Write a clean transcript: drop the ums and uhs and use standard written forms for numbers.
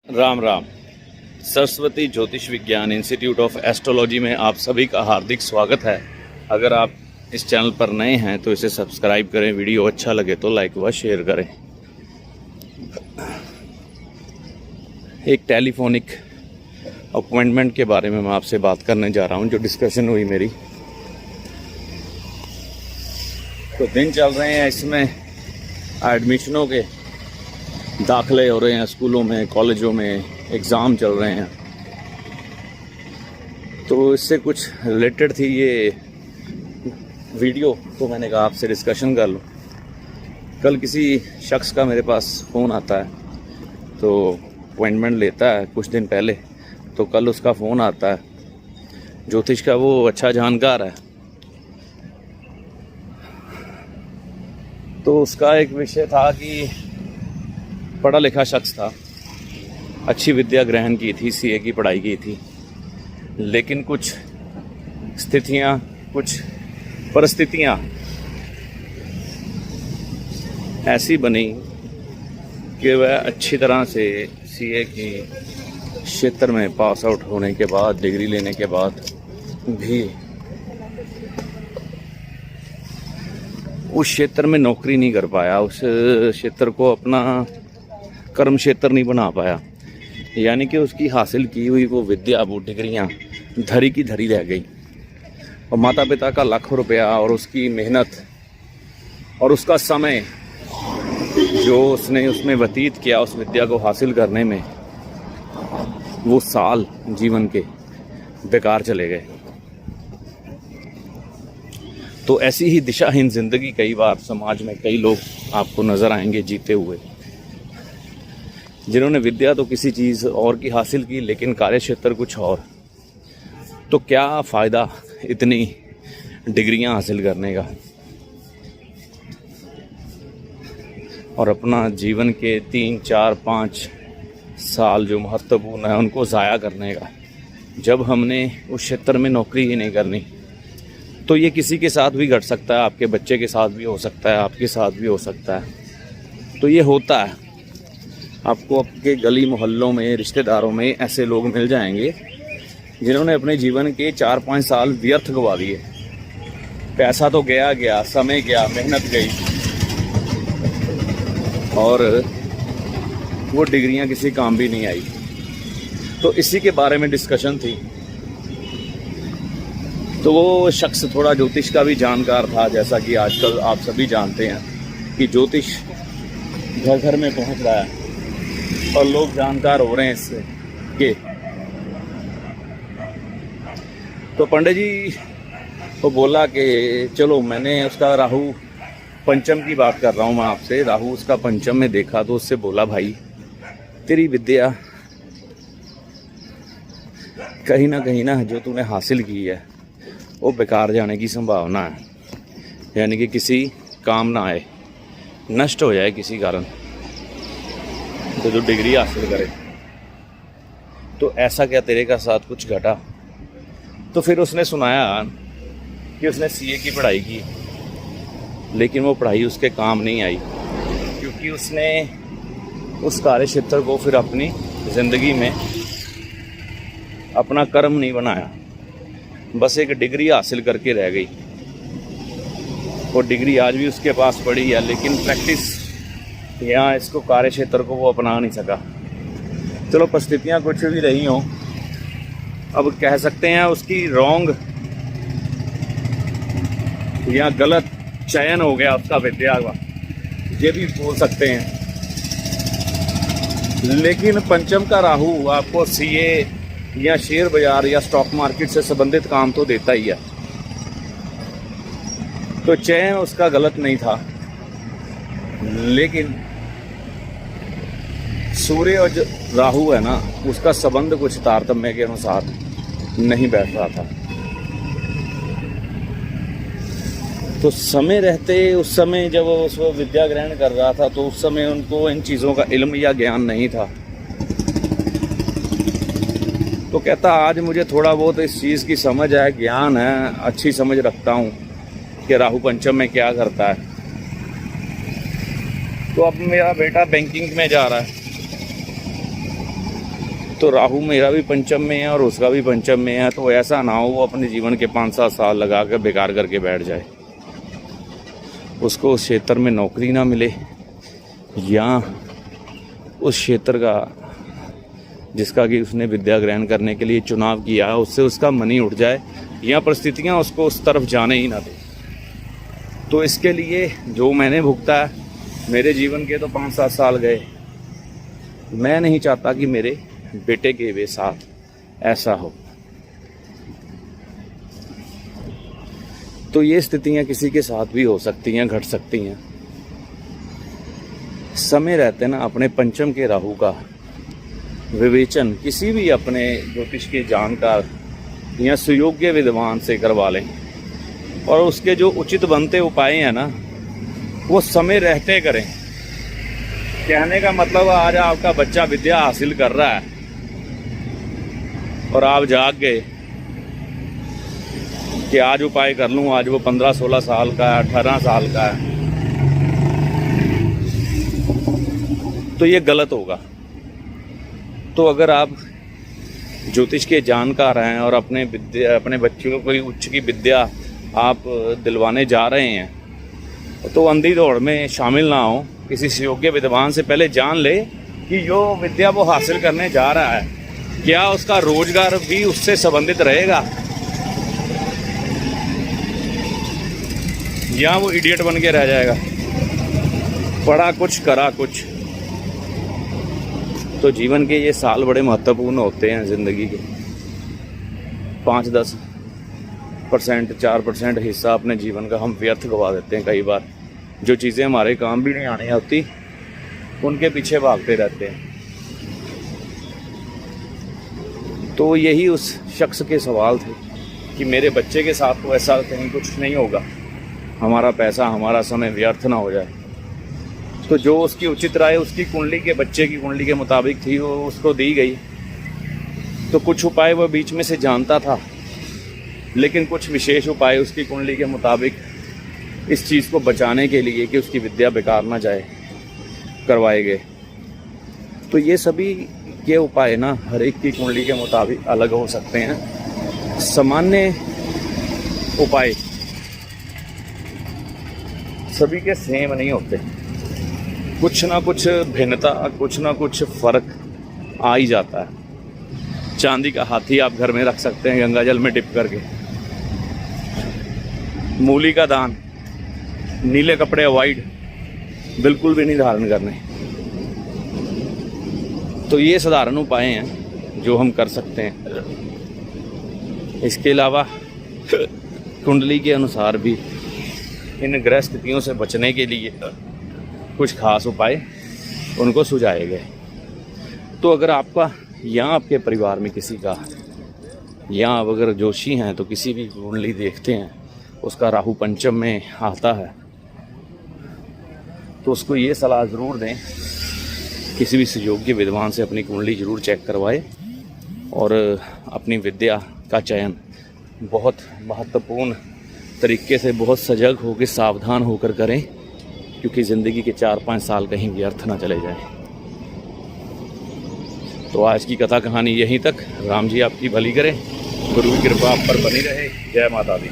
राम राम। सरस्वती ज्योतिष विज्ञान institute of astrology में आप सभी का हार्दिक स्वागत है। अगर आप इस चैनल पर नए हैं तो इसे सब्सक्राइब करें, वीडियो अच्छा लगे तो लाइक व शेयर करें। एक टेलीफोनिक अपॉइंटमेंट के बारे में मैं आपसे बात करने जा रहा हूं, जो डिस्कशन हुई मेरी। तो दिन चल रहे हैं, इसमें एडमिशनों के दाखिले हो रहे हैं, स्कूलों में, कॉलेजों में एग्ज़ाम चल रहे हैं। तो इससे कुछ रिलेटेड थी ये वीडियो, तो मैंने कहा आपसे डिस्कशन कर लूँ। कल किसी शख्स का मेरे पास फ़ोन आता है, तो अपॉइंटमेंट लेता है कुछ दिन पहले। तो कल उसका फ़ोन आता है, ज्योतिष का वो अच्छा जानकार है। तो उसका एक विषय था कि पढ़ा लिखा शख्स था, अच्छी विद्या ग्रहण की थी, सीए की पढ़ाई की थी, लेकिन कुछ स्थितियां, कुछ परिस्थितियां ऐसी बनी कि वह अच्छी तरह से सीए की क्षेत्र में पास आउट होने के बाद, डिग्री लेने के बाद भी उस क्षेत्र में नौकरी नहीं कर पाया, उस क्षेत्र को अपना कर्म क्षेत्र नहीं बना पाया। यानी कि उसकी हासिल की हुई वो विद्या, वो डिग्रियां धरी की धरी रह गई। और माता पिता का लाखों रुपया और उसकी मेहनत और उसका समय जो उसने उसमें व्यतीत किया उस विद्या को हासिल करने में, वो साल जीवन के बेकार चले गए। तो ऐसी ही दिशाहीन जिंदगी कई बार समाज में कई लोग आपको नजर आएंगे जीते हुए, जिन्होंने विद्या तो किसी चीज़ और की हासिल की, लेकिन कार्य क्षेत्र कुछ और। तो क्या फ़ायदा इतनी डिग्रियां हासिल करने का और अपना जीवन के 3, 4, 5 साल जो महत्वपूर्ण है उनको ज़ाया करने का, जब हमने उस क्षेत्र में नौकरी ही नहीं करनी। तो ये किसी के साथ भी घट सकता है, आपके बच्चे के साथ भी हो सकता है, आपके साथ भी हो सकता है। तो ये होता है, आपको आपके गली मोहल्लों में, रिश्तेदारों में ऐसे लोग मिल जाएंगे जिन्होंने अपने जीवन के 4-5 साल व्यर्थ गवा दिए। पैसा तो गया, समय गया, मेहनत गई, और वो डिग्रियां किसी काम भी नहीं आई। तो इसी के बारे में डिस्कशन थी। तो वो शख्स थोड़ा ज्योतिष का भी जानकार था, जैसा कि आजकल आप सभी जानते हैं कि ज्योतिष घर घर में पहुंच रहा है और लोग जानकार हो रहे हैं इससे के। तो पंडित जी को बोला कि चलो, मैंने उसका राहु पंचम की बात कर रहा हूँ मैं आपसे, राहु उसका पंचम में देखा। तो उससे बोला, भाई तेरी विद्या कहीं ना जो तूने हासिल की है वो बेकार जाने की संभावना है, यानी कि किसी काम ना आए, नष्ट हो जाए किसी कारण। तो जो डिग्री हासिल करे, तो ऐसा क्या तेरे का साथ कुछ घटा? तो फिर उसने सुनाया कि उसने सीए की पढ़ाई की, लेकिन वो पढ़ाई उसके काम नहीं आई, क्योंकि उसने उस कार्य क्षेत्र को फिर अपनी ज़िंदगी में अपना कर्म नहीं बनाया, बस एक डिग्री हासिल करके रह गई। वो डिग्री आज भी उसके पास पड़ी है, लेकिन प्रैक्टिस यहाँ इसको कार्य क्षेत्र को वो अपना नहीं सका। चलो, परिस्थितियाँ कुछ भी रही हों, अब कह सकते हैं उसकी रॉन्ग या गलत चयन हो गया उसका विद्या का, ये भी बोल सकते हैं। लेकिन पंचम का राहु आपको सीए या शेयर बाजार या स्टॉक मार्केट से संबंधित काम तो देता ही है। तो चयन उसका गलत नहीं था, लेकिन सूर्य और जो राहु है ना, उसका संबंध कुछ तारतम्य के अनुसार नहीं बैठ रहा था। तो समय रहते, उस समय जब उस विद्या ग्रहण कर रहा था, तो उस समय उनको इन चीज़ों का इल्म या ज्ञान नहीं था। तो कहता, आज मुझे थोड़ा बहुत इस चीज़ की समझ है, ज्ञान है, अच्छी समझ रखता हूँ कि राहु पंचम में क्या करता है। तो अब मेरा बेटा बैंकिंग में जा रहा है, तो राहु मेरा भी पंचम में है और उसका भी पंचम में है, तो ऐसा ना हो वो अपने जीवन के 5-7 साल लगा कर बेकार करके बैठ जाए, उसको उस क्षेत्र में नौकरी ना मिले या उस क्षेत्र का जिसका कि उसने विद्या ग्रहण करने के लिए चुनाव किया है उससे उसका मन ही उठ जाए या परिस्थितियां उसको उस तरफ जाने ही ना दें। तो इसके लिए जो मैंने भुगता है, मेरे जीवन के तो 5-7 साल गए, मैं नहीं चाहता कि मेरे बेटे के वे साथ ऐसा हो। तो ये स्थितियां किसी के साथ भी हो सकती हैं, घट सकती हैं। समय रहते ना अपने पंचम के राहु का विवेचन किसी भी अपने ज्योतिष के जानकार या सुयोग्य विद्वान से करवा लें, और उसके जो उचित बनते उपाय हैं ना वो समय रहते करें। कहने का मतलब आज आपका बच्चा विद्या हासिल कर रहा है और आप जाग गए कि आज उपाय कर लूँ, आज वो 15-16 साल का है, 18 साल का है, तो ये गलत होगा। तो अगर आप ज्योतिष के जानकार हैं और अपने बच्चों को उच्च की विद्या आप दिलवाने जा रहे हैं तो अंधी दौड़ में शामिल ना हो। किसी योग्य विद्वान से पहले जान ले कि जो विद्या वो हासिल करने जा रहा है क्या उसका रोजगार भी उससे संबंधित रहेगा या वो इडियट बन के रह जाएगा, पढ़ा कुछ करा कुछ। तो जीवन के ये साल बड़े महत्वपूर्ण होते हैं ज़िंदगी के। 5-10%, 4% हिस्सा अपने जीवन का हम व्यर्थ गवा देते हैं। कई बार जो चीज़ें हमारे काम भी नहीं आने होती उनके पीछे भागते रहते हैं। तो यही उस शख्स के सवाल थे कि मेरे बच्चे के साथ तो ऐसा कहीं कुछ नहीं होगा, हमारा पैसा हमारा समय व्यर्थ ना हो जाए। तो जो उसकी उचित राय उसकी कुंडली के बच्चे की कुंडली के मुताबिक थी वो उसको दी गई। तो कुछ उपाय वो बीच में से जानता था, लेकिन कुछ विशेष उपाय उसकी कुंडली के मुताबिक इस चीज़ को बचाने के लिए कि उसकी विद्या बेकार ना जाए करवाए गए। तो ये सभी के उपाय ना हर एक की कुंडली के मुताबिक अलग हो सकते हैं। सामान्य उपाय सभी के सेम नहीं होते, कुछ ना कुछ भिन्नता, कुछ ना कुछ फर्क आ ही जाता है। चांदी का हाथी आप घर में रख सकते हैं गंगा जल में डिप करके। मूली का दान, नीले कपड़े अवॉइड, बिल्कुल भी नहीं धारण करने। तो ये साधारण उपाय हैं जो हम कर सकते हैं। इसके अलावा कुंडली के अनुसार भी इन ग्रह स्थितियों से बचने के लिए कुछ खास उपाय उनको सुझाए गए। तो अगर आपका या आपके परिवार में किसी का या आप अगर जोशी हैं तो किसी भी कुंडली देखते हैं उसका राहु पंचम में आता है तो उसको ये सलाह ज़रूर दें, किसी भी सुयोग्य विद्वान से अपनी कुंडली ज़रूर चेक करवाए और अपनी विद्या का चयन बहुत महत्वपूर्ण तरीके से, बहुत सजग होकर, सावधान होकर करें, क्योंकि ज़िंदगी के 4-5 साल कहीं व्यर्थ ना चले जाएं। तो आज की कथा कहानी यहीं तक। राम जी आपकी भली करें, गुरु की कृपा आप पर बनी रहे। जय माता दी।